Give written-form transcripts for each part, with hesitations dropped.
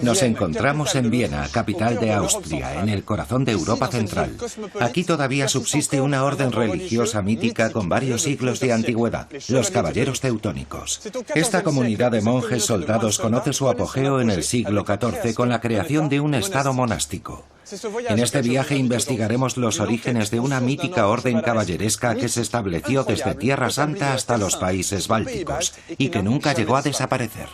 Nos encontramos en Viena, capital de Austria, en el corazón de Europa Central. Aquí todavía subsiste una orden religiosa mítica con varios siglos de antigüedad, los caballeros teutónicos. Esta comunidad de monjes soldados conoce su apogeo en el siglo XIV con la creación de un estado monástico. En este viaje investigaremos los orígenes de una mítica orden caballeresca que se estableció desde Tierra Santa hasta los países bálticos y que nunca llegó a desaparecer.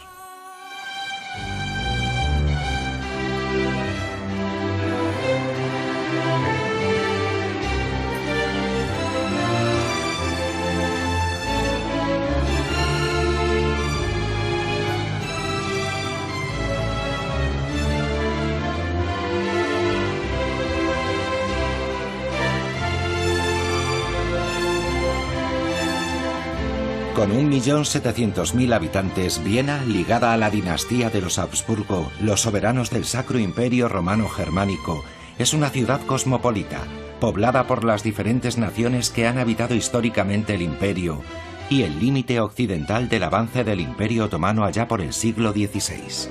Con 1.700.000 habitantes, Viena, ligada a la dinastía de los Habsburgo, los soberanos del Sacro Imperio Romano Germánico, es una ciudad cosmopolita, poblada por las diferentes naciones que han habitado históricamente el imperio y el límite occidental del avance del Imperio Otomano allá por el siglo XVI.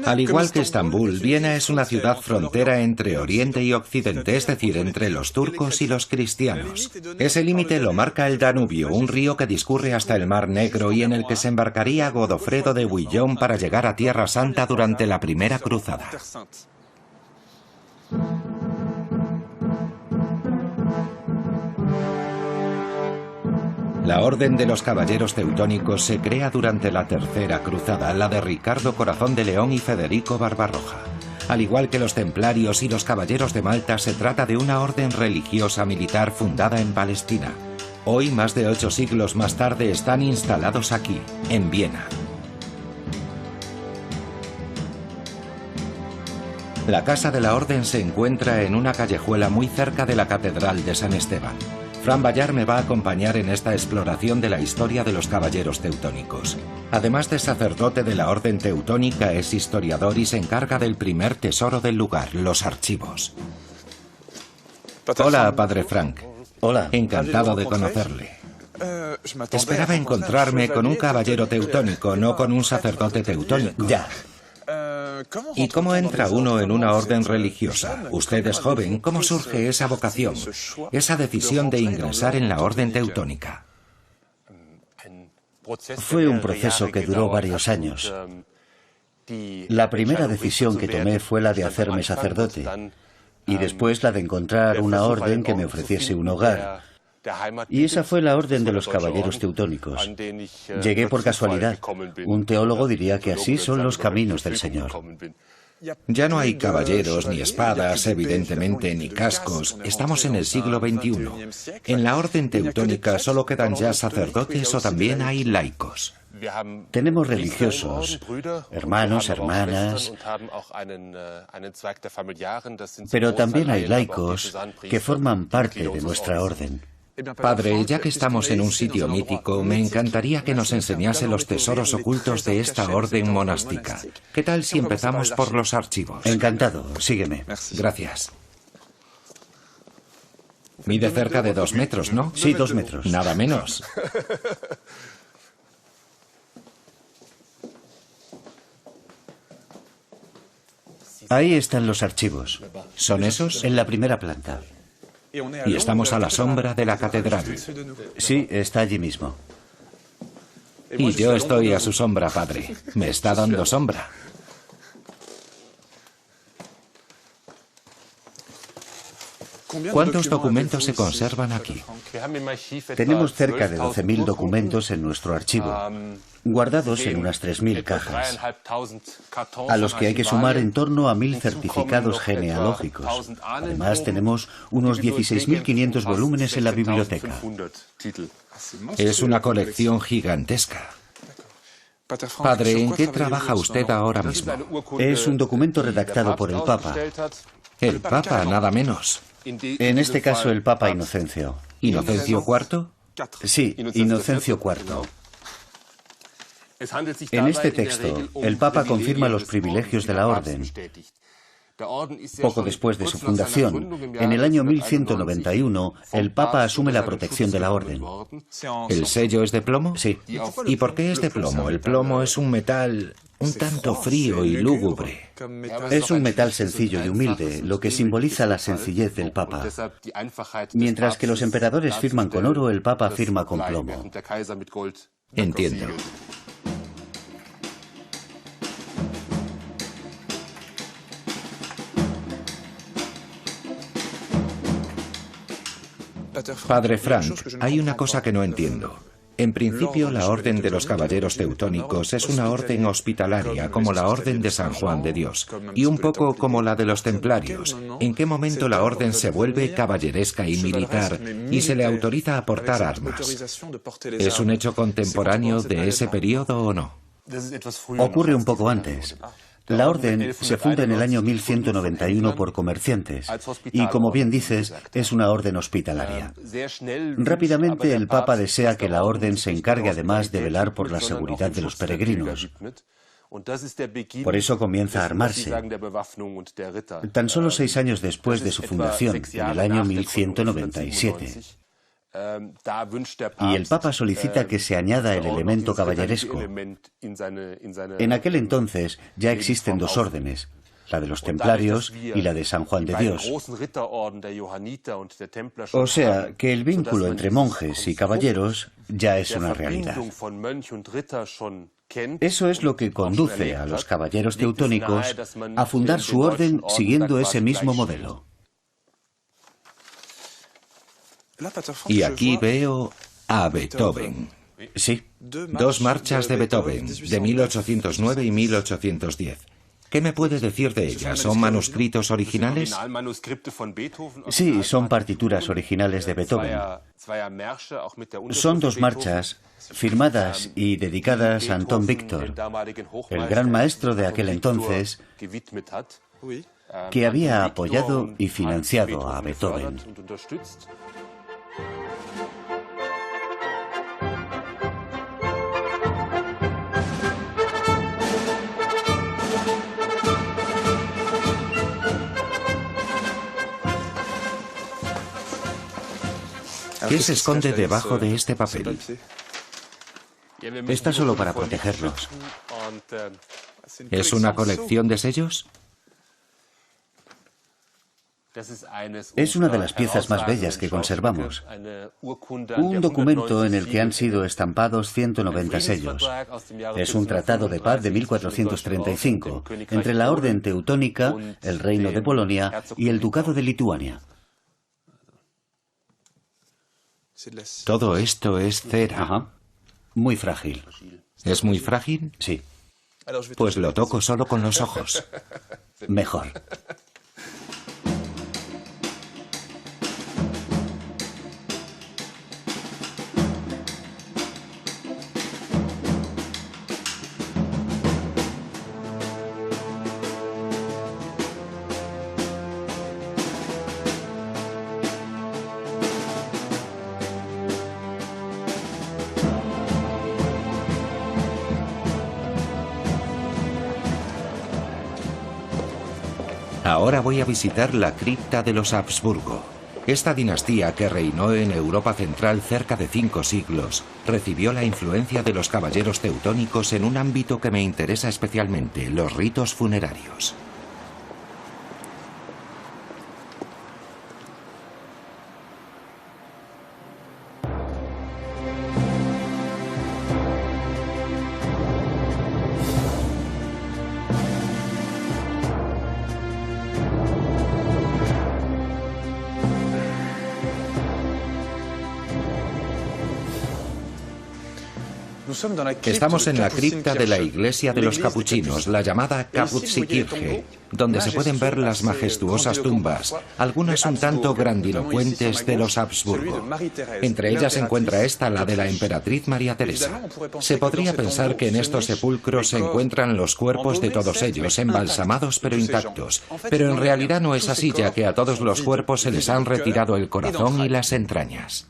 Al igual que Estambul, Viena es una ciudad frontera entre Oriente y Occidente, es decir, entre los turcos y los cristianos. Ese límite lo marca el Danubio, un río que discurre hasta el Mar Negro y en el que se embarcaría Godofredo de Bouillon para llegar a Tierra Santa durante la Primera Cruzada. La Orden de los Caballeros Teutónicos se crea durante la Tercera Cruzada, la de Ricardo Corazón de León y Federico Barbarroja. Al igual que los Templarios y los Caballeros de Malta, se trata de una orden religiosa militar fundada en Palestina. Hoy, más de 8 siglos más tarde, están instalados aquí, en Viena. La casa de la Orden se encuentra en una callejuela muy cerca de la Catedral de San Esteban. Fran Bayar me va a acompañar en esta exploración de la historia de los caballeros teutónicos. Además de sacerdote de la Orden Teutónica, es historiador y se encarga del primer tesoro del lugar, los archivos. Hola, Padre Frank. Hola. Encantado de conocerle. Esperaba encontrarme con un caballero teutónico, no con un sacerdote teutónico. Ya. ¿Y cómo entra uno en una orden religiosa? Usted es joven, ¿cómo surge esa vocación, esa decisión de ingresar en la orden teutónica? Fue un proceso que duró varios años. La primera decisión que tomé fue la de hacerme sacerdote y después la de encontrar una orden que me ofreciese un hogar. Y esa fue la Orden de los Caballeros Teutónicos. Llegué por casualidad. Un teólogo diría que así son los caminos del Señor. Ya no hay caballeros, ni espadas, evidentemente, ni cascos. Estamos en el siglo XXI. En la Orden Teutónica solo quedan ya sacerdotes o también hay laicos. Tenemos religiosos, hermanos, hermanas, pero también hay laicos que forman parte de nuestra orden. Padre, ya que estamos en un sitio mítico, me encantaría que nos enseñase los tesoros ocultos de esta orden monástica. ¿Qué tal si empezamos por los archivos? Encantado, sígueme. Gracias. Mide cerca de 2 metros, ¿no? Sí, 2 metros. Nada menos. Ahí están los archivos. ¿Son esos? En la primera planta. Y estamos a la sombra de la catedral. Sí, está allí mismo. Y yo estoy a su sombra, padre. Me está dando sombra. ¿Cuántos documentos se conservan aquí? Tenemos cerca de 12.000 documentos en nuestro archivo, guardados en unas 3.000 cajas, a los que hay que sumar en torno a 1.000 certificados genealógicos. Además, tenemos unos 16.500 volúmenes en la biblioteca. Es una colección gigantesca. Padre, ¿en qué trabaja usted ahora mismo? Es un documento redactado por el Papa. El Papa, nada menos. En este caso, el Papa Inocencio. ¿Inocencio IV? Sí, Inocencio IV. En este texto, el Papa confirma los privilegios de la Orden. Poco después de su fundación, en el año 1191, el Papa asume la protección de la Orden. ¿El sello es de plomo? Sí. ¿Y por qué es de plomo? El plomo es un metal un tanto frío y lúgubre. Es un metal sencillo y humilde, lo que simboliza la sencillez del Papa. Mientras que los emperadores firman con oro, el Papa firma con plomo. Entiendo. Padre Frank, hay una cosa que no entiendo. En principio, la Orden de los Caballeros Teutónicos es una orden hospitalaria, como la Orden de San Juan de Dios, y un poco como la de los Templarios. ¿En qué momento la Orden se vuelve caballeresca y militar y se le autoriza a portar armas? ¿Es un hecho contemporáneo de ese periodo o no? Ocurre un poco antes. La Orden se funda en el año 1191 por comerciantes y, como bien dices, es una orden hospitalaria. Rápidamente el Papa desea que la Orden se encargue además de velar por la seguridad de los peregrinos. Por eso comienza a armarse. Tan solo 6 años después de su fundación, en el año 1197. Y el Papa solicita que se añada el elemento caballeresco. En aquel entonces ya existen 2 órdenes, la de los Templarios y la de San Juan de Dios. O sea, que el vínculo entre monjes y caballeros ya es una realidad. Eso es lo que conduce a los caballeros teutónicos a fundar su orden siguiendo ese mismo modelo. Y aquí veo a Beethoven. Sí. 2 marchas de Beethoven, de 1809 y 1810. ¿Qué me puede decir de ellas? ¿Son manuscritos originales? Sí, son partituras originales de Beethoven. Son 2 marchas firmadas y dedicadas a Anton Victor, el gran maestro de aquel entonces, que había apoyado y financiado a Beethoven. ¿Qué se esconde debajo de este papel? Está solo para protegerlos. ¿Es una colección de sellos? Es una de las piezas más bellas que conservamos. Un documento en el que han sido estampados 190 sellos. Es un tratado de paz de 1435 entre la Orden Teutónica, el Reino de Polonia y el Ducado de Lituania. Todo esto es cera. Ajá. Muy frágil. ¿Es muy frágil? Sí. Pues lo toco solo con los ojos. Mejor. Ahora voy a visitar la cripta de los Habsburgo. Esta dinastía, que reinó en Europa Central cerca de 5 siglos, recibió la influencia de los caballeros teutónicos en un ámbito que me interesa especialmente, los ritos funerarios. Estamos en la cripta de la iglesia de los capuchinos, la llamada Kapuzikirche, donde se pueden ver las majestuosas tumbas, algunas un tanto grandilocuentes, de los Habsburgo. Entre ellas se encuentra esta, la de la emperatriz María Teresa. Se podría pensar que en estos sepulcros se encuentran los cuerpos de todos ellos, embalsamados pero intactos. Pero en realidad no es así, ya que a todos los cuerpos se les han retirado el corazón y las entrañas.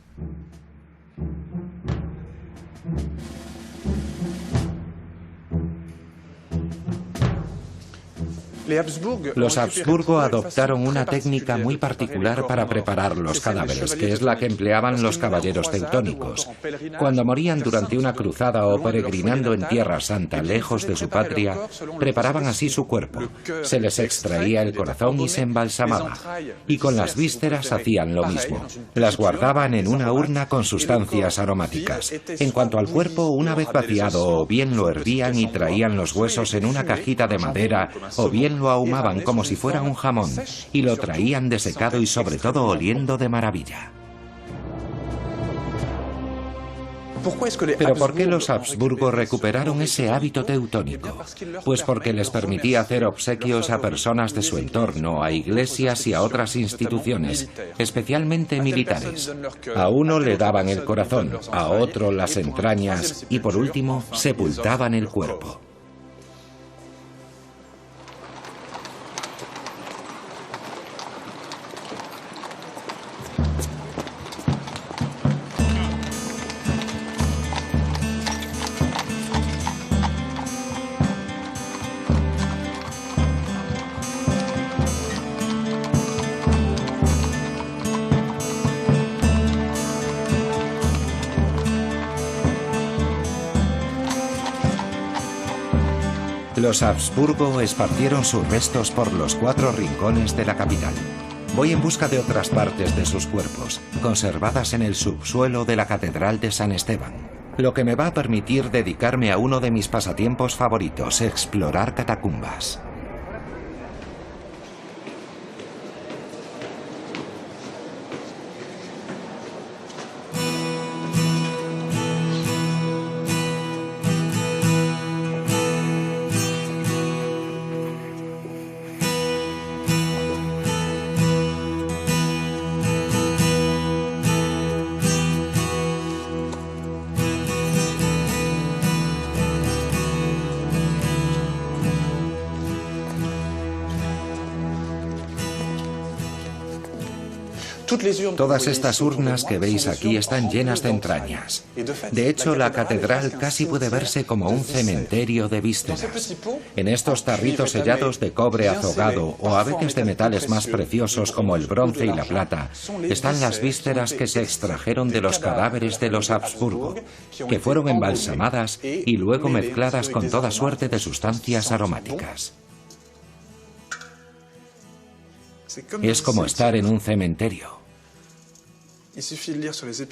Los Habsburgo adoptaron una técnica muy particular para preparar los cadáveres, que es la que empleaban los caballeros teutónicos. Cuando morían durante una cruzada o peregrinando en Tierra Santa, lejos de su patria, preparaban así su cuerpo. Se les extraía el corazón y se embalsamaba. Y con las vísceras hacían lo mismo. Las guardaban en una urna con sustancias aromáticas. En cuanto al cuerpo, una vez vaciado, o bien lo hervían y traían los huesos en una cajita de madera, o bien lo ahumaban como si fuera un jamón, y lo traían desecado y sobre todo oliendo de maravilla. ¿Pero por qué los Habsburgo recuperaron ese hábito teutónico? Pues porque les permitía hacer obsequios a personas de su entorno, a iglesias y a otras instituciones, especialmente militares. A uno le daban el corazón, a otro las entrañas y por último sepultaban el cuerpo. Los Habsburgo esparcieron sus restos por los 4 rincones de la capital. Voy en busca de otras partes de sus cuerpos, conservadas en el subsuelo de la Catedral de San Esteban, lo que me va a permitir dedicarme a uno de mis pasatiempos favoritos, explorar catacumbas. Todas estas urnas que veis aquí están llenas de entrañas. De hecho, la catedral casi puede verse como un cementerio de vísceras. En estos tarritos sellados de cobre azogado o a veces de metales más preciosos como el bronce y la plata, están las vísceras que se extrajeron de los cadáveres de los Habsburgo, que fueron embalsamadas y luego mezcladas con toda suerte de sustancias aromáticas. Es como estar en un cementerio.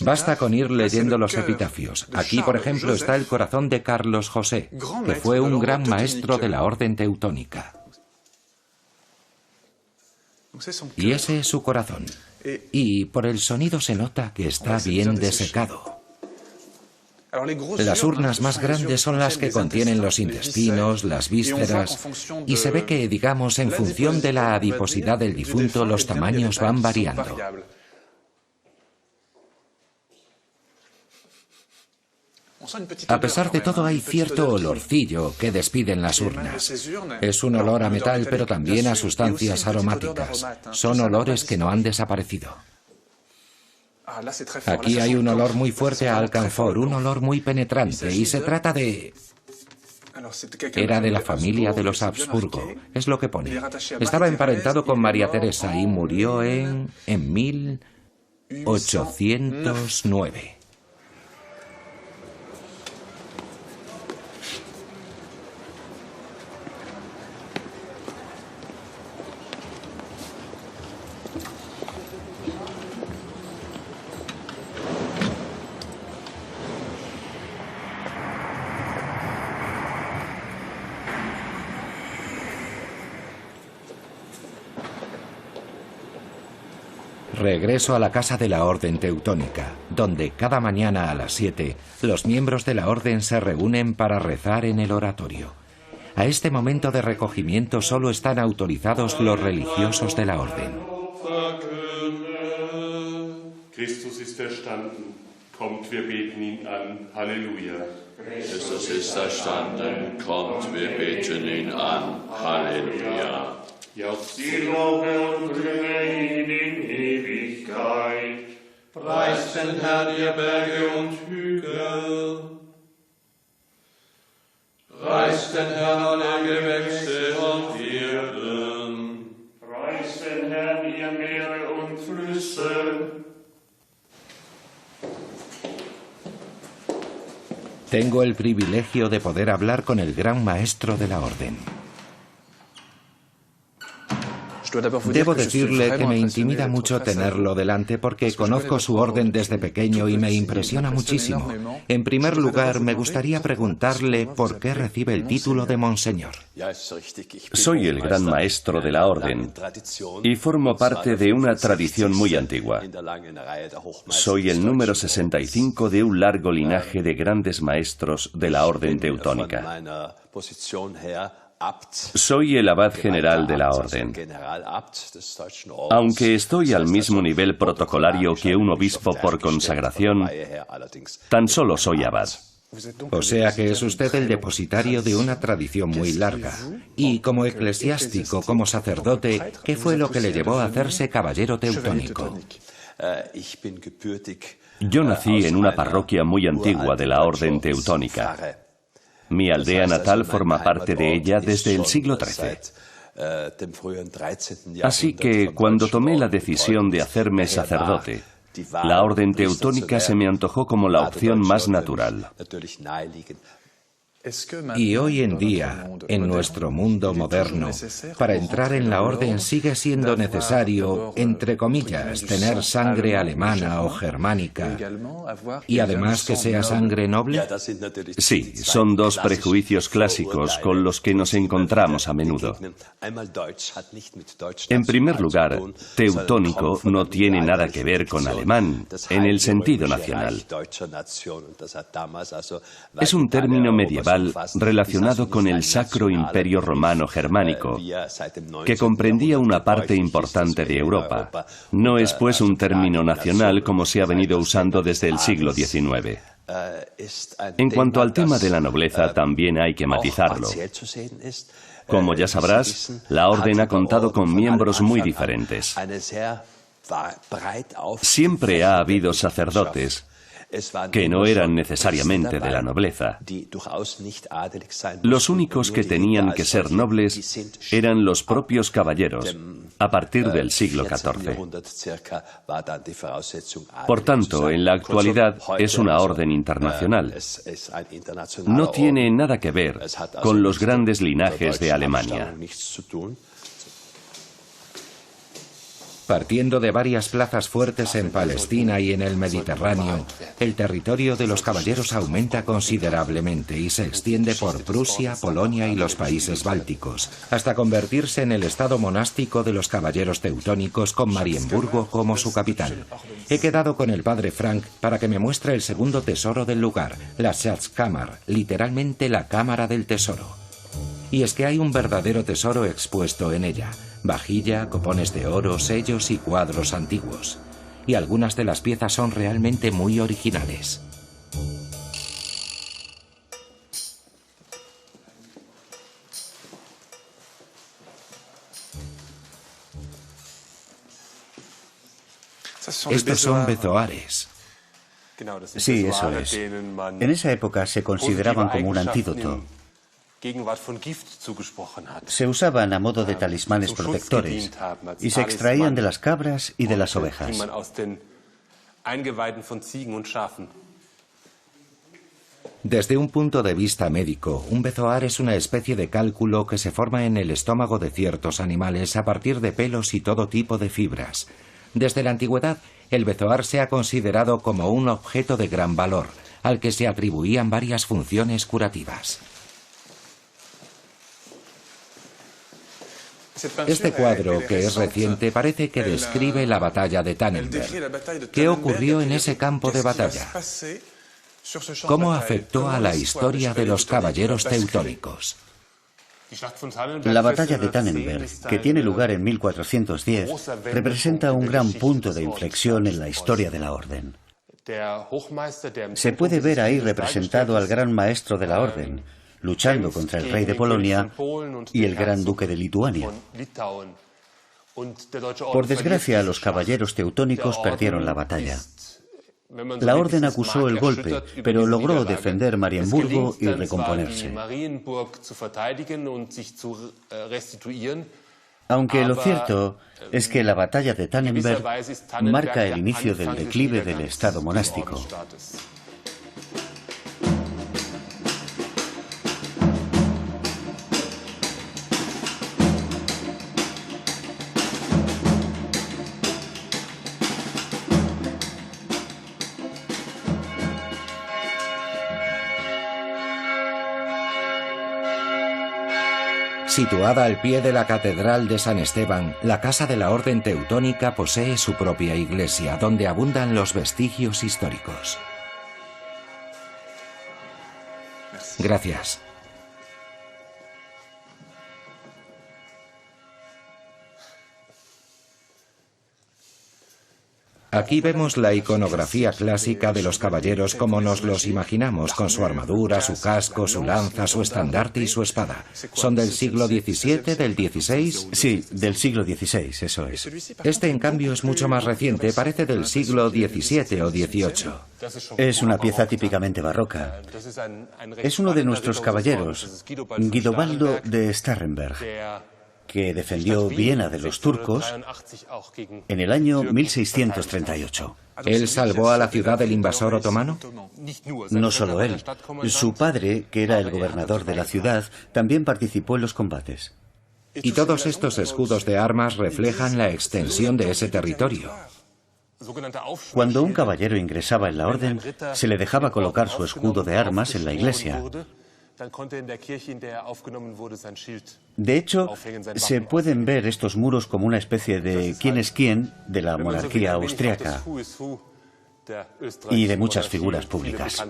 Basta con ir leyendo los epitafios. Aquí, por ejemplo, está el corazón de Carlos José, que fue un gran maestro de la orden teutónica. Y ese es su corazón. Y por el sonido se nota que está bien desecado. Las urnas más grandes son las que contienen los intestinos, las vísceras, y se ve que, digamos, en función de la adiposidad del difunto, los tamaños van variando. A pesar de todo, hay cierto olorcillo que despiden las urnas. Es un olor a metal, pero también a sustancias aromáticas. Son olores que no han desaparecido. Aquí hay un olor muy fuerte a alcanfor, un olor muy penetrante, y se trata de... Era de la familia de los Habsburgo, es lo que pone. Estaba emparentado con María Teresa y murió en 1809. Regreso a la casa de la Orden Teutónica, donde cada mañana a las 7 los miembros de la Orden se reúnen para rezar en el oratorio. A este momento de recogimiento solo están autorizados los religiosos de la Orden. Christus ist erstanden. Kommt, wir beten ihn an. Halleluja. Christus ist erstanden. Kommt, wir beten ihn an. Halleluja. Jauchzt die Lobe und bringe ihn in Ewigkeit. Preist den Herrn, ihr Berge und Hügel. Preist den Herrn, alle Gewächse und die werden. Preist den Herrn, ihr Meere und Flüsse. Tengo el privilegio de poder hablar con el gran maestro de la orden. Debo decirle que me intimida mucho tenerlo delante porque conozco su orden desde pequeño y me impresiona muchísimo. En primer lugar, me gustaría preguntarle por qué recibe el título de Monseñor. Soy el gran maestro de la orden y formo parte de una tradición muy antigua. Soy el número 65 de un largo linaje de grandes maestros de la orden teutónica. Soy el abad general de la orden. Aunque estoy al mismo nivel protocolario que un obispo por consagración, tan solo soy abad. O sea que es usted el depositario de una tradición muy larga. Y como eclesiástico, como sacerdote, ¿qué fue lo que le llevó a hacerse caballero teutónico? Yo nací en una parroquia muy antigua de la orden teutónica. Mi aldea natal forma parte de ella desde el siglo XIII. Así que cuando tomé la decisión de hacerme sacerdote, la orden teutónica se me antojó como la opción más natural. Y hoy en día, en nuestro mundo moderno, para entrar en la orden sigue siendo necesario, entre comillas, tener sangre alemana o germánica, y además que sea sangre noble. Sí, son dos prejuicios clásicos con los que nos encontramos a menudo. En primer lugar, teutónico no tiene nada que ver con alemán, en el sentido nacional. Es un término medieval relacionado con el Sacro Imperio Romano Germánico, que comprendía una parte importante de Europa. No es pues un término nacional como se ha venido usando desde el siglo XIX. En cuanto al tema de la nobleza, también hay que matizarlo. Como ya sabrás, la orden ha contado con miembros muy diferentes. Siempre ha habido sacerdotes que no eran necesariamente de la nobleza. Los únicos que tenían que ser nobles eran los propios caballeros, a partir del siglo XIV. Por tanto, en la actualidad es una orden internacional. No tiene nada que ver con los grandes linajes de Alemania. Partiendo de varias plazas fuertes en Palestina y en el Mediterráneo, el territorio de los caballeros aumenta considerablemente y se extiende por Prusia, Polonia y los países bálticos, hasta convertirse en el estado monástico de los caballeros teutónicos con Marienburgo como su capital. He quedado con el padre Frank para que me muestre el segundo tesoro del lugar, la Schatzkammer, literalmente la cámara del tesoro. Y es que hay un verdadero tesoro expuesto en ella. Vajilla, copones de oro, sellos y cuadros antiguos. Y algunas de las piezas son realmente muy originales. Estos son bezoares. Sí, eso es. En esa época se consideraban como un antídoto. Se usaban a modo de talismanes protectores y se extraían de las cabras y de las ovejas. Desde un punto de vista médico, un bezoar es una especie de cálculo que se forma en el estómago de ciertos animales a partir de pelos y todo tipo de fibras. Desde la antigüedad, el bezoar se ha considerado como un objeto de gran valor, al que se atribuían varias funciones curativas. Este cuadro, que es reciente, parece que describe la batalla de Tannenberg. ¿Qué ocurrió en ese campo de batalla? ¿Cómo afectó a la historia de los caballeros teutónicos? La batalla de Tannenberg, que tiene lugar en 1410, representa un gran punto de inflexión en la historia de la orden. Se puede ver ahí representado al gran maestro de la orden, luchando contra el rey de Polonia y el gran duque de Lituania. Por desgracia, los caballeros teutónicos perdieron la batalla. La orden acusó el golpe, pero logró defender Marienburgo y recomponerse. Aunque lo cierto es que la batalla de Tannenberg marca el inicio del declive del estado monástico. Situada al pie de la Catedral de San Esteban, la Casa de la Orden Teutónica posee su propia iglesia, donde abundan los vestigios históricos. Gracias. Aquí vemos la iconografía clásica de los caballeros como nos los imaginamos, con su armadura, su casco, su lanza, su estandarte y su espada. ¿Son del siglo XVII, del XVI? Sí, del siglo XVI, eso es. Este, en cambio, es mucho más reciente, parece del siglo XVII o XVIII. Es una pieza típicamente barroca. Es uno de nuestros caballeros, Guidobaldo de Starrenberg, que defendió Viena de los turcos en el año 1638. ¿Él salvó a la ciudad del invasor otomano? No solo él. Su padre, que era el gobernador de la ciudad, también participó en los combates. Y todos estos escudos de armas reflejan la extensión de ese territorio. Cuando un caballero ingresaba en la orden, se le dejaba colocar su escudo de armas en la iglesia. De hecho, se pueden ver estos muros como una especie de quién es quién de la monarquía austriaca y de muchas figuras públicas.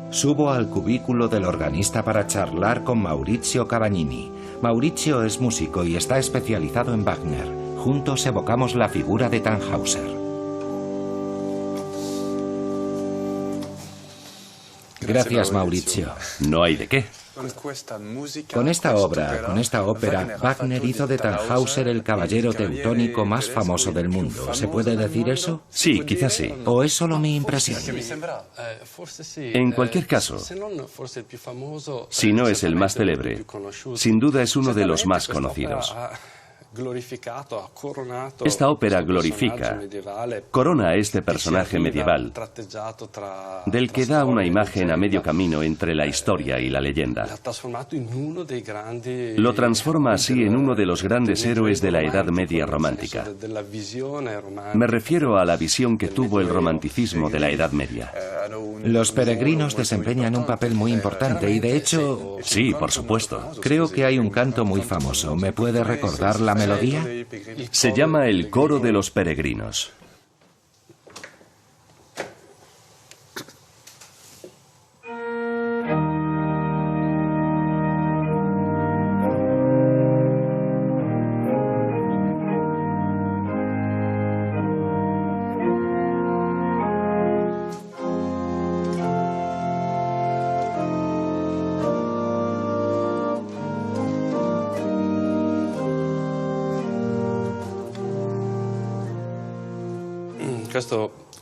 Subo al cubículo del organista para charlar con Maurizio Cavagnini. Maurizio es músico y está especializado en Wagner. Juntos evocamos la figura de Tannhäuser. Gracias, Maurizio. No hay de qué. Con esta ópera, Wagner hizo de Tannhäuser el caballero teutónico más famoso del mundo. ¿Se puede decir eso? Sí, quizás sí. ¿O es solo mi impresión? En cualquier caso, si no es el más célebre, sin duda es uno de los más conocidos. Esta ópera glorifica, corona a este personaje medieval, del que da una imagen a medio camino entre la historia y la leyenda. Lo transforma así en uno de los grandes héroes de la Edad Media romántica. Me refiero a la visión que tuvo el romanticismo de la Edad Media. Los peregrinos desempeñan un papel muy importante y, de hecho... Sí, por supuesto. Creo que hay un canto muy famoso. ¿Me puede recordar la melodía? Se llama el Coro de los Peregrinos.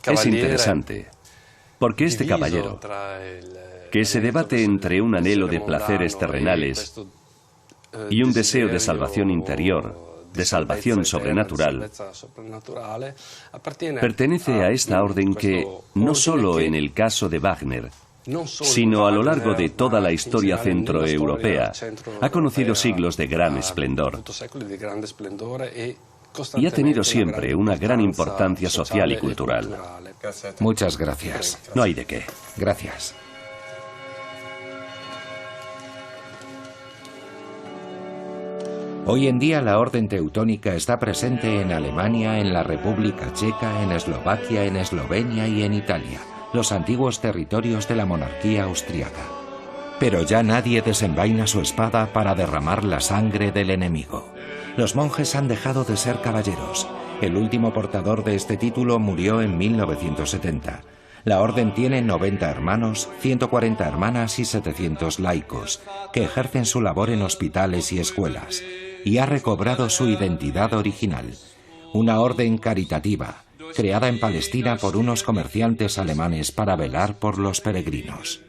Es interesante, porque este caballero, que se debate entre un anhelo de placeres terrenales y un deseo de salvación interior, de salvación sobrenatural, pertenece a esta orden que, no solo en el caso de Wagner, sino a lo largo de toda la historia centroeuropea, ha conocido siglos de gran esplendor y ha tenido siempre una gran importancia social y cultural. Muchas gracias. No hay de qué. Gracias. Hoy en día la Orden Teutónica está presente en Alemania, en la República Checa, en Eslovaquia, en Eslovenia y en Italia, los antiguos territorios de la monarquía austriaca. Pero ya nadie desenvaina su espada para derramar la sangre del enemigo. Los monjes han dejado de ser caballeros. El último portador de este título murió en 1970. La orden tiene 90 hermanos, 140 hermanas y 700 laicos, que ejercen su labor en hospitales y escuelas. y ha recobrado su identidad original. Una orden caritativa, creada en Palestina por unos comerciantes alemanes para velar por los peregrinos.